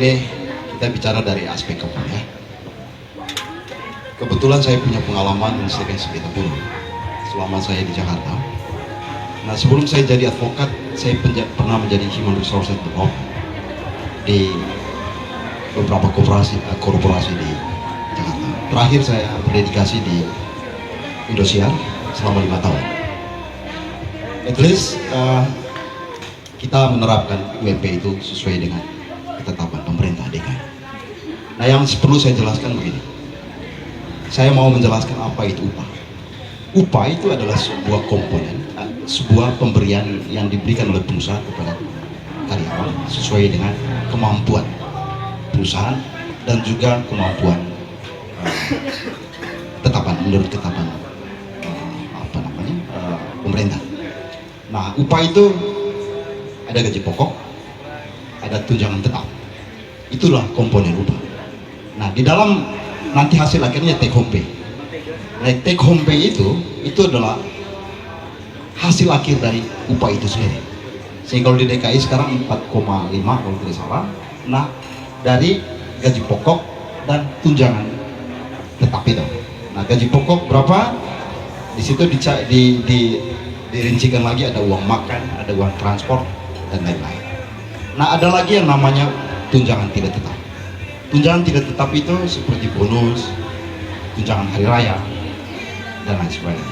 ini kita bicara dari aspek apa ya. Kebetulan saya punya pengalaman sebagai sengketa buruh selama saya di Jakarta. Nah, sebelum saya jadi advokat, saya pernah menjadi human resources developer di beberapa korporasi di Jakarta. Terakhir saya berdedikasi di Indosiar selama 5 tahun. At least kita menerapkan UMP itu sesuai dengan ketetapan pemerintah DKI. Nah, yang perlu saya jelaskan begini. Saya mau menjelaskan apa itu upah. Upah itu adalah sebuah komponen, sebuah pemberian yang diberikan oleh perusahaan kepada karyawan sesuai dengan kemampuan perusahaan dan juga kemampuan menurut ketetapan pemerintah. Nah, upah itu ada gaji pokok, ada tunjangan tetap. Itulah komponen upah. Nah, di dalam nanti hasil akhirnya take home pay. Nah, take home pay itu adalah hasil akhir dari upah itu sendiri. Sehingga kalau di DKI sekarang 4,5 kalau tidak salah. Nah, dari gaji pokok dan tunjangan tetap itu. Nah, gaji pokok berapa? Di situ dirincikan lagi, ada uang makan, ada uang transport dan lain-lain. Nah, ada lagi yang namanya tunjangan tidak tetap. Tunjangan tidak tetap itu seperti bonus, tunjangan hari raya, dan lain sebagainya.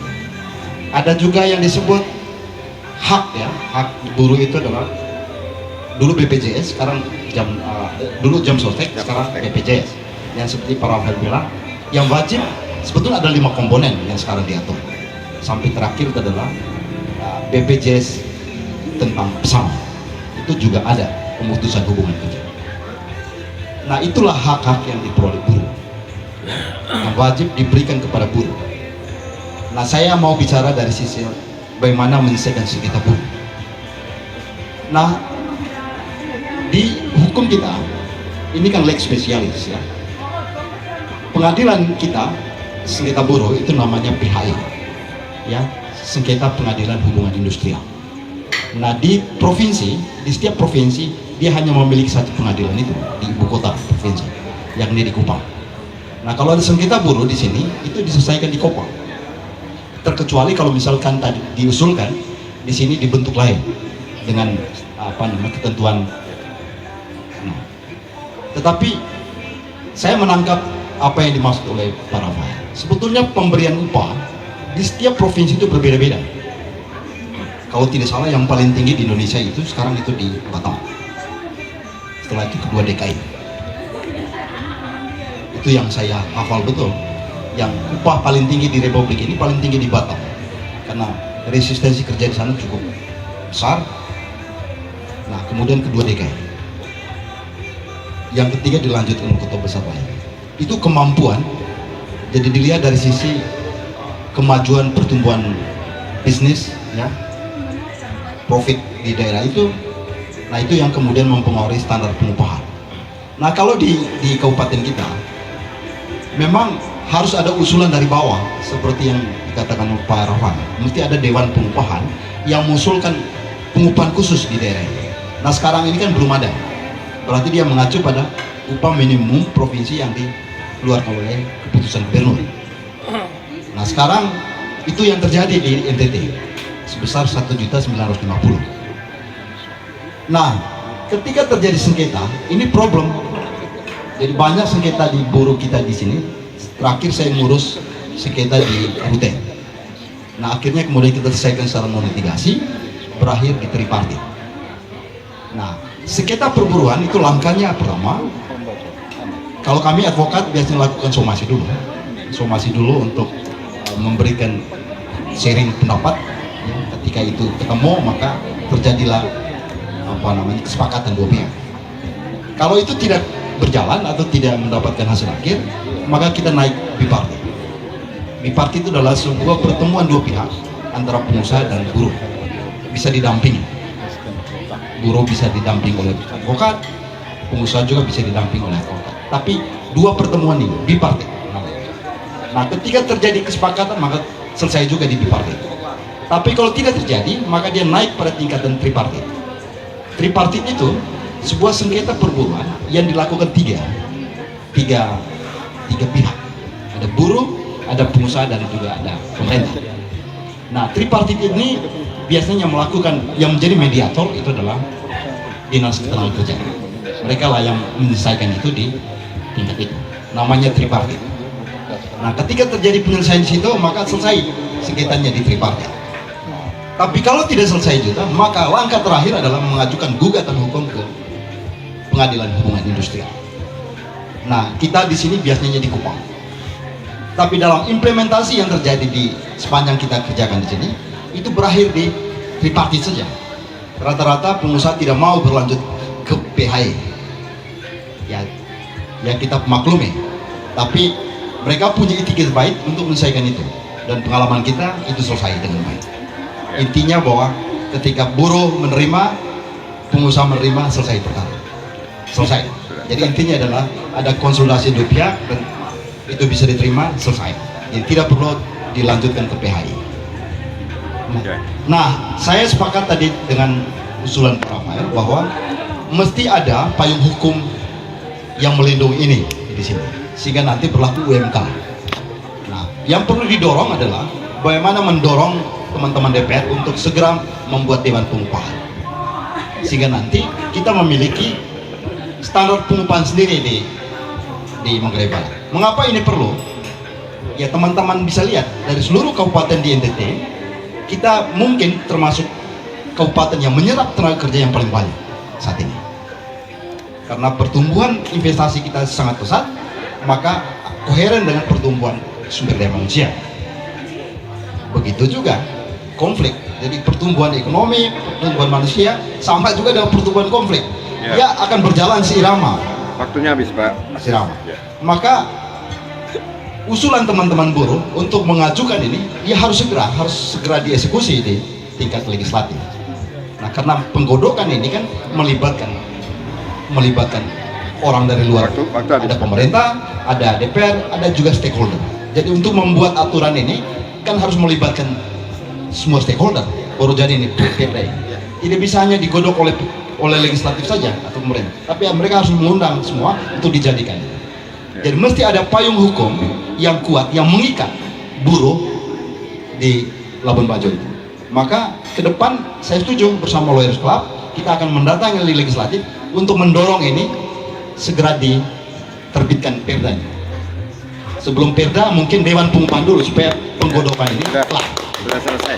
Ada juga yang disebut hak ya, hak buruh itu adalah dulu BPJS, sekarang dulu jam sostek, sekarang BPJS. Yang seperti Pak Rafael bilang, yang wajib sebetulnya ada 5 komponen yang sekarang diatur. Sampai terakhir itu adalah BPJS tentang pesangon. Itu juga ada pemutusan hubungan kerja. Nah, itulah hak-hak yang diperoleh buruh yang wajib diberikan kepada buruh. Nah, saya mau bicara dari sisi bagaimana menyelesaikan sengketa buruh. Nah, di hukum kita ini kan lex spesialis ya. Pengadilan kita sengketa buruh itu namanya PHI ya, sengketa pengadilan hubungan industrial. Nah, di setiap provinsi dia hanya memiliki satu pengadilan itu di ibu kota provinsi, yakni di Kupang. Nah, kalau ada sengketa buruh di sini itu diselesaikan di Kupang. Terkecuali kalau misalkan tadi diusulkan di sini dibentuk lain dengan ketentuan. Nah, tetapi saya menangkap apa yang dimaksud oleh Pak Rafael. Sebetulnya pemberian upah di setiap provinsi itu berbeda-beda. Kalau tidak salah yang paling tinggi di Indonesia itu sekarang itu di Batam. Setelah itu kedua DKI. Itu yang saya hafal betul. Yang upah paling tinggi di Republik ini paling tinggi di Batam. Karena resistensi kerja di sana cukup besar. Nah, kemudian kedua DKI. Yang ketiga dilanjutkan kota besar lain. Itu kemampuan. Jadi dilihat dari sisi kemajuan pertumbuhan bisnis ya, profit di daerah itu. Nah, itu yang kemudian mempengaruhi standar pengupahan. Nah, kalau di kabupaten kita memang harus ada usulan dari bawah seperti yang dikatakan Pak Rafael. Mesti ada dewan pengupahan yang mengusulkan pengupahan khusus di daerah ini. Nah, sekarang ini kan belum ada. Berarti dia mengacu pada upah minimum provinsi yang dikeluarkan oleh keputusan gubernur. Nah, sekarang itu yang terjadi di NTT sebesar 1.950.000. Nah, ketika terjadi sengketa, ini problem. Jadi banyak sengketa di buruh kita di sini. Terakhir saya ngurus sengketa di Ruten. Nah, akhirnya kemudian kita selesaikan secara non-litigasi, berakhir di tripartit. Nah, sengketa perburuan itu langkahnya pertama, kalau kami advokat biasanya lakukan somasi dulu. Somasi dulu untuk memberikan sharing pendapat. Ya, ketika itu ketemu, maka terjadilah kesepakatan dua pihak. Kalau itu tidak berjalan atau tidak mendapatkan hasil akhir, maka kita naik bipartit. Bipartit itu adalah sebuah pertemuan dua pihak antara pengusaha dan buruh, bisa didampingi. Buruh bisa didamping oleh advokat, pengusaha juga bisa didamping oleh advokat. Tapi dua pertemuan ini bipartit. Nah, ketika terjadi kesepakatan maka selesai juga di bipartit. Tapi kalau tidak terjadi, maka dia naik pada tingkatan tripartit. Tripartit itu sebuah sengketa perburuan yang dilakukan tiga pihak. Ada buruh, ada pengusaha, dan juga ada pemerintah. Nah, tripartit ini biasanya yang menjadi mediator itu adalah dinas ketenagakerjaan. Mereka lah yang menyelesaikan itu di tingkat itu. Namanya tripartit. Nah, ketika terjadi penyelesaian di situ, maka selesai sengketanya di tripartit. Tapi kalau tidak selesai juga, maka langkah terakhir adalah mengajukan gugatan hukum ke Pengadilan Hubungan Industrial. Nah, kita di sini biasanya di Kupang. Tapi dalam implementasi yang terjadi di sepanjang kita kerjakan di sini, itu berakhir di tripartit saja. Rata-rata pengusaha tidak mau berlanjut ke PHI. Ya kita maklumi. Tapi mereka punya etiket baik untuk menyelesaikan itu. Dan pengalaman kita itu selesai dengan baik. Intinya bahwa ketika buruh menerima, pengusaha menerima, selesai perkara. Selesai. Jadi intinya adalah ada konsultasi dua pihak dan itu bisa diterima, selesai. Jadi tidak perlu dilanjutkan ke PHI. Nah, saya sepakat tadi dengan usulan Pak Rafael bahwa mesti ada payung hukum yang melindungi ini di sini, sehingga nanti berlaku UMK. Nah, yang perlu didorong adalah bagaimana mendorong teman-teman DPR untuk segera membuat Dewan Pengupahan, sehingga nanti kita memiliki standar pengupahan sendiri di Manggarai Barat. Mengapa ini perlu? Ya, teman-teman bisa lihat dari seluruh kabupaten di NTT, kita mungkin termasuk kabupaten yang menyerap tenaga kerja yang paling banyak saat ini. Karena pertumbuhan investasi kita sangat pesat, maka koheren dengan pertumbuhan sumber daya manusia. Begitu juga konflik. Jadi pertumbuhan ekonomi, pertumbuhan manusia, sama juga dengan pertumbuhan konflik. Ya, akan berjalan seirama. Waktunya habis, Pak. Seirama. Maka usulan teman-teman buruh untuk mengajukan ini, ya harus segera dieksekusi di tingkat legislatif. Nah, karena penggodokan ini kan melibatkan orang dari luar. Ada pemerintah, ada DPR, ada juga stakeholder. Jadi untuk membuat aturan ini kan harus melibatkan semua stakeholder. Baru jadi ini PPD. Tidak bisa hanya digodok oleh legislatif saja atau pemerintah, tapi mereka harus mengundang semua untuk dijadikan. Jadi mesti ada payung hukum yang kuat yang mengikat buruh di Labuan Bajo itu. Maka ke depan saya setuju bersama Lawyers Club kita akan mendatangi legislatif untuk mendorong ini segera diterbitkan perdanya. Sebelum perda mungkin Dewan Pengupahan dulu supaya penggodokan ini sudah selesai.